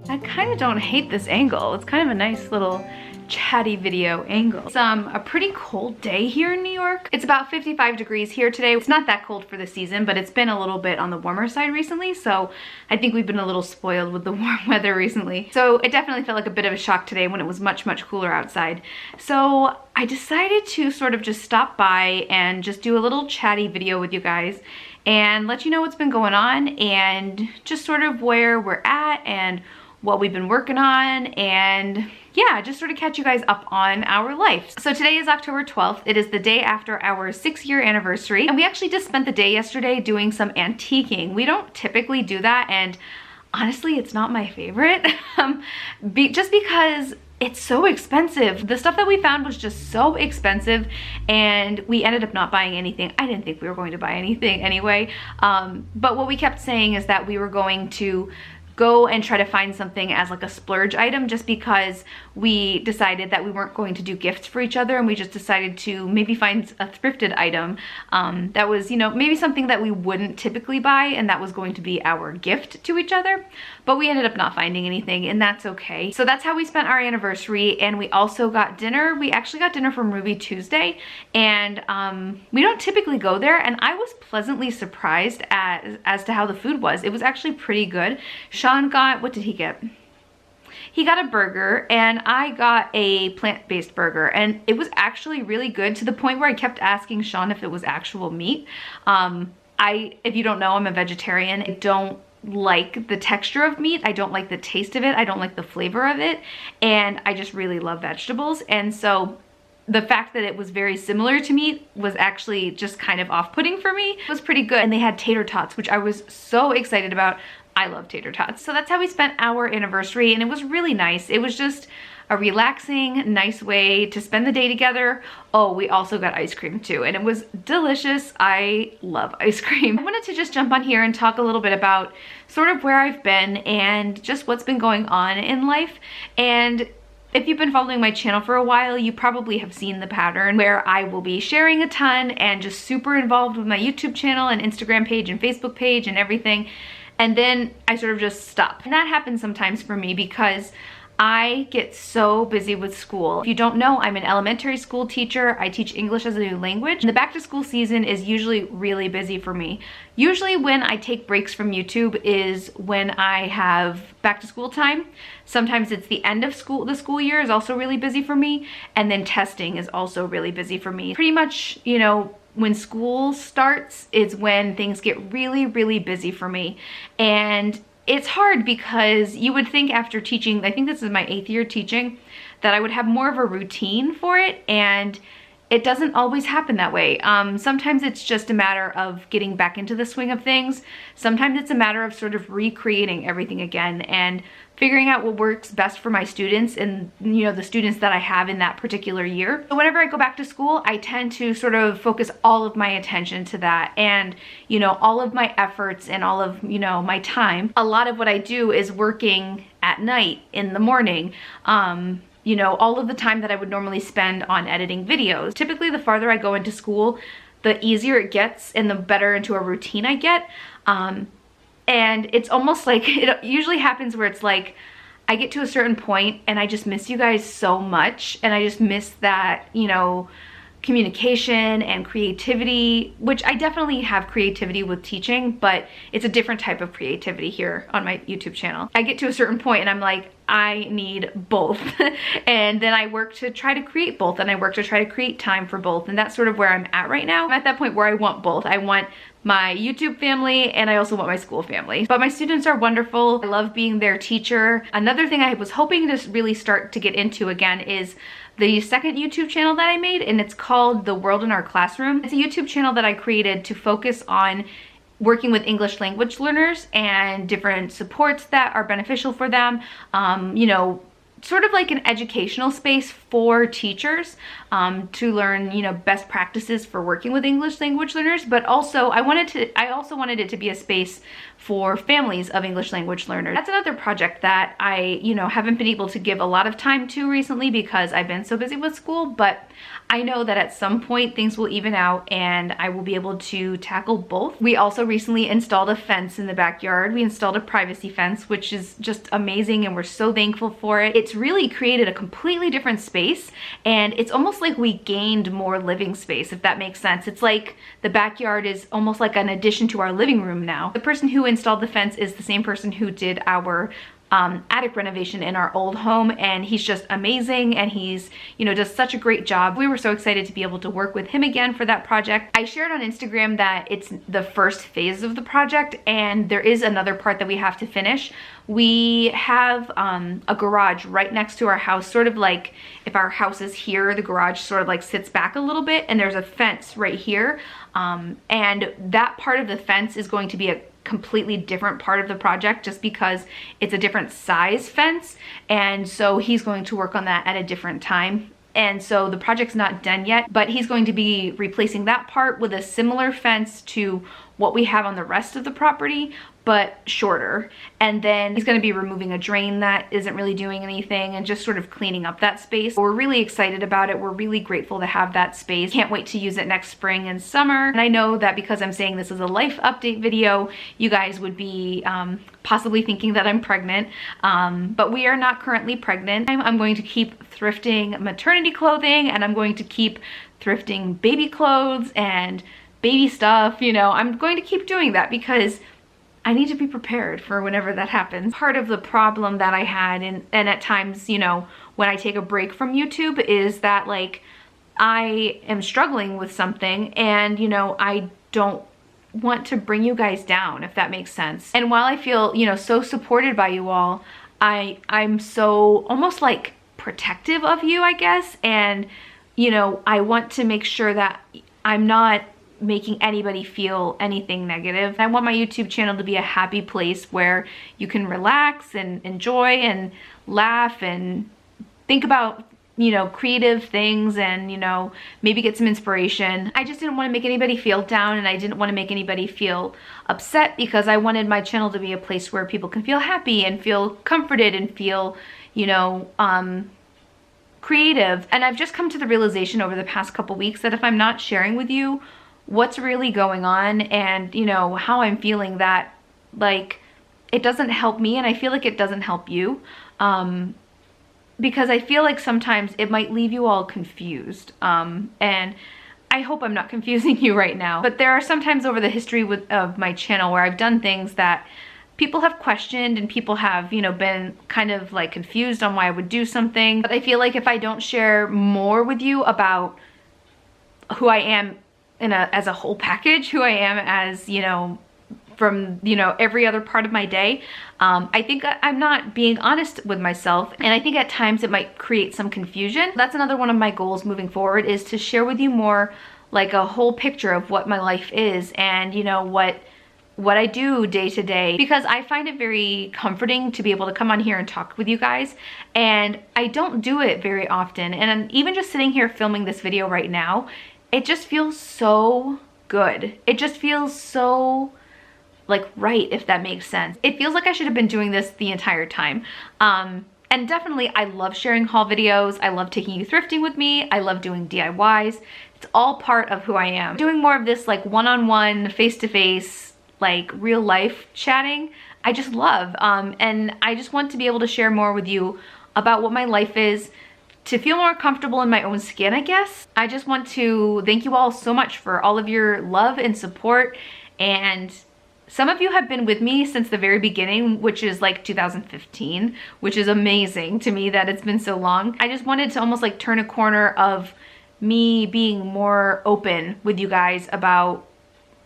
I kind of don't hate this angle. It's kind of a nice little chatty video angle. It's a pretty cold day here in New York. It's about 55 degrees here today. It's not that cold for the season, but it's been a little bit on the warmer side recently, so I think we've been a little spoiled with the warm weather recently. So it definitely felt like a bit of a shock today when it was much, much cooler outside. So I decided to sort of just stop by and just do a little chatty video with you guys and let you know what's been going on and just sort of where we're at and what we've been working on, and yeah, just sort of catch you guys up on our life. So today is October 12th. It is the day after our 6-year anniversary, and we actually just spent the day yesterday doing some antiquing. We don't typically do that, and honestly, it's not my favorite, just because it's so expensive. The stuff that we found was just so expensive, and we ended up not buying anything. I didn't think we were going to buy anything anyway, but what we kept saying is that we were going to go and try to find something as like a splurge item, just because we decided that we weren't going to do gifts for each other, and we just decided to maybe find a thrifted item that was, you know, maybe something that we wouldn't typically buy, and that was going to be our gift to each other. But we ended up not finding anything, and that's okay. So that's how we spent our anniversary, and we also got dinner. We actually got dinner from Ruby Tuesday, and we don't typically go there, and I was pleasantly surprised as to how the food was. It was actually pretty good. Sean got, what did he get? He got a burger, and I got a plant-based burger, and it was actually really good, to the point where I kept asking Sean if it was actual meat. If you don't know, I'm a vegetarian. I don't like the texture of meat. I don't like the taste of it. I don't like the flavor of it, and I just really love vegetables. And so the fact that it was very similar to meat was actually just kind of off-putting for me. It was pretty good, and they had tater tots, which I was so excited about. I love tater tots. So that's how we spent our anniversary, and it was really nice. It was just a relaxing, nice way to spend the day together. Oh, we also got ice cream too, and it was delicious. I love ice cream. I wanted to just jump on here and talk a little bit about sort of where I've been and just what's been going on in life. And if you've been following my channel for a while, you probably have seen the pattern where I will be sharing a ton and just super involved with my YouTube channel and Instagram page and Facebook page and everything. And then I sort of just stop. And that happens sometimes for me because I get so busy with school. If you don't know, I'm an elementary school teacher. I teach English as a new language. And the back to school season is usually really busy for me. Usually when I take breaks from YouTube is when I have back to school time. Sometimes it's the end of school. The school year is also really busy for me. And then testing is also really busy for me. Pretty much, you know, when school starts is when things get really, really busy for me. And it's hard because you would think after teaching, I think this is my 8th year teaching, that I would have more of a routine for it, and it doesn't always happen that way. Sometimes it's just a matter of getting back into the swing of things. Sometimes it's a matter of sort of recreating everything again and figuring out what works best for my students and, you know, the students that I have in that particular year. So whenever I go back to school, I tend to sort of focus all of my attention to that, and, you know, all of my efforts and all of, you know, my time. A lot of what I do is working at night, in the morning. You know, all of the time that I would normally spend on editing videos. Typically, the farther I go into school, the easier it gets and the better into a routine I get. And it's almost like, it usually happens where it's like, I get to a certain point and I just miss you guys so much, and I just miss that, you know, communication and creativity, which I definitely have creativity with teaching, but it's a different type of creativity here on my YouTube channel. I get to a certain point and I'm like, I need both. And then I work to try to create both, and I work to try to create time for both. And that's sort of where I'm at right now. I'm at that point where I want both. I want my YouTube family, and I also want my school family. But my students are wonderful. I love being their teacher. Another thing I was hoping to really start to get into again is the second YouTube channel that I made, and it's called The World in Our Classroom. It's a YouTube channel that I created to focus on working with English language learners and different supports that are beneficial for them, you know, sort of like an educational space for teachers to learn, you know, best practices for working with English language learners, but also I also wanted it to be a space for families of English language learners. That's another project that I, you know, haven't been able to give a lot of time to recently because I've been so busy with school, but I know that at some point things will even out and I will be able to tackle both. We also recently installed a fence in the backyard. We installed a privacy fence, which is just amazing and we're so thankful for it. It's really created a completely different space and it's almost like we gained more living space, if that makes sense. It's like the backyard is almost like an addition to our living room now. The person who installed the fence is the same person who did our attic renovation in our old home, and he's just amazing and he's, you know, does such a great job. We were so excited to be able to work with him again for that project. I shared on Instagram that it's the first phase of the project and there is another part that we have to finish. We have a garage right next to our house, sort of like if our house is here, the garage sort of like sits back a little bit and there's a fence right here. And that part of the fence is going to be a completely different part of the project just because it's a different size fence, and so he's going to work on that at a different time. And so the project's not done yet, but he's going to be replacing that part with a similar fence to what we have on the rest of the property, but shorter. And then he's going to be removing a drain that isn't really doing anything and just sort of cleaning up that space. We're really excited about it. We're really grateful to have that space. Can't wait to use it next spring and summer. And I know that because I'm saying this is a life update video, you guys would be possibly thinking that I'm pregnant, but we are not currently pregnant. I'm going to keep thrifting maternity clothing and I'm going to keep thrifting baby clothes and baby stuff, you know. I'm going to keep doing that because I need to be prepared for whenever that happens. Part of the problem that I had, and at times, you know, when I take a break from YouTube, is that like I am struggling with something and, you know, I don't want to bring you guys down, if that makes sense. And while I feel, you know, so supported by you all, I'm so almost like protective of you, I guess. And, you know, I want to make sure that I'm not making anybody feel anything negative. I want my YouTube channel to be a happy place where you can relax and enjoy and laugh and think about, you know, creative things and, you know, maybe get some inspiration. I just didn't want to make anybody feel down and I didn't want to make anybody feel upset because I wanted my channel to be a place where people can feel happy and feel comforted and feel, you know, creative. And I've just come to the realization over the past couple weeks that if I'm not sharing with you what's really going on and, you know, how I'm feeling, that like it doesn't help me and I feel like it doesn't help you, because I feel like sometimes it might leave you all confused, and I hope I'm not confusing you right now. But there are sometimes over the history of my channel where I've done things that people have questioned and people have, you know, been kind of like confused on why I would do something. But I feel like if I don't share more with you about who I am as a whole package, who I am as, you know, from, you know, every other part of my day, I think I'm not being honest with myself, and I think at times it might create some confusion. That's another one of my goals moving forward, is to share with you more like a whole picture of what my life is and, you know, what I do day to day, because I find it very comforting to be able to come on here and talk with you guys, and I don't do it very often. And even just sitting here filming this video right now, it just feels so good. It just feels so like right, if that makes sense. It feels like I should have been doing this the entire time. And definitely I love sharing haul videos. I love taking you thrifting with me. I love doing DIYs. It's all part of who I am. Doing more of this like one-on-one, face-to-face, like real life chatting, I just love. And I just want to be able to share more with you about what my life is, to feel more comfortable in my own skin, I guess. I just want to thank you all so much for all of your love and support. And some of you have been with me since the very beginning, which is like 2015, which is amazing to me that it's been so long. I just wanted to almost like turn a corner of me being more open with you guys about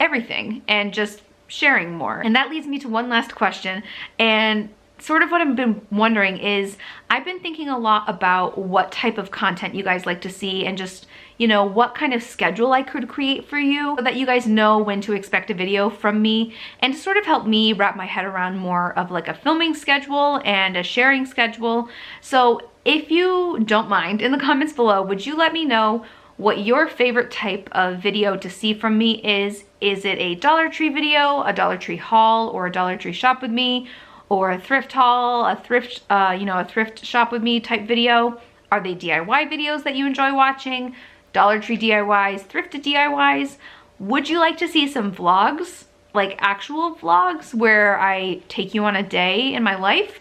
everything and just sharing more. And that leads me to one last question, and sort of what I've been wondering is, I've been thinking a lot about what type of content you guys like to see and just, you know, what kind of schedule I could create for you so that you guys know when to expect a video from me, and to sort of help me wrap my head around more of like a filming schedule and a sharing schedule. So if you don't mind, in the comments below, would you let me know what your favorite type of video to see from me is? Is it a Dollar Tree video, a Dollar Tree haul, or a Dollar Tree shop with me, or a thrift haul, a thrift, you know, a thrift shop with me type video? Are they DIY videos that you enjoy watching? Dollar Tree DIYs, thrifted DIYs? Would you like to see some vlogs, like actual vlogs where I take you on a day in my life?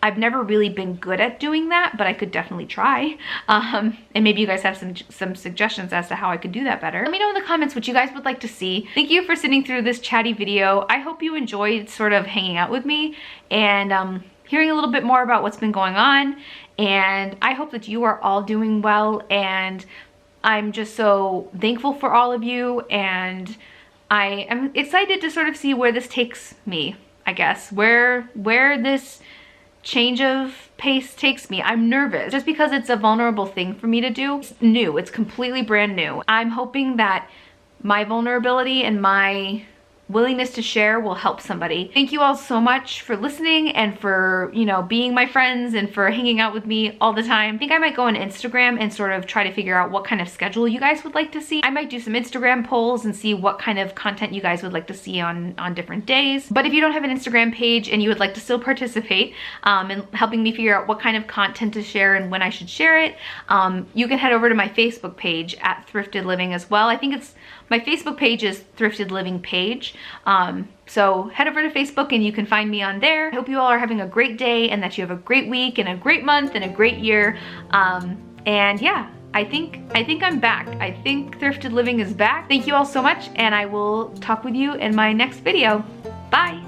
I've never really been good at doing that, but I could definitely try. And maybe you guys have some suggestions as to how I could do that better. Let me know in the comments what you guys would like to see. Thank you for sitting through this chatty video. I hope you enjoyed sort of hanging out with me and hearing a little bit more about what's been going on. And I hope that you are all doing well, and I'm just so thankful for all of you, and I am excited to sort of see where this takes me, I guess, where this change of pace takes me. I'm nervous just because it's a vulnerable thing for me to do. It's new, it's completely brand new. I'm hoping that my vulnerability and my willingness to share will help somebody. Thank you all so much for listening and for, you know, being my friends and for hanging out with me all the time. I think I might go on Instagram and sort of try to figure out what kind of schedule you guys would like to see. I might do some Instagram polls and see what kind of content you guys would like to see on different days. But if you don't have an Instagram page and you would like to still participate in helping me figure out what kind of content to share and when I should share it, you can head over to my Facebook page at Thrifted Living as well. I think my Facebook page is Thrifted Living page. So head over to Facebook and you can find me on there. I hope you all are having a great day and that you have a great week and a great month and a great year. And yeah, I think I'm back. I think Thrifted Living is back. Thank you all so much, and I will talk with you in my next video. Bye.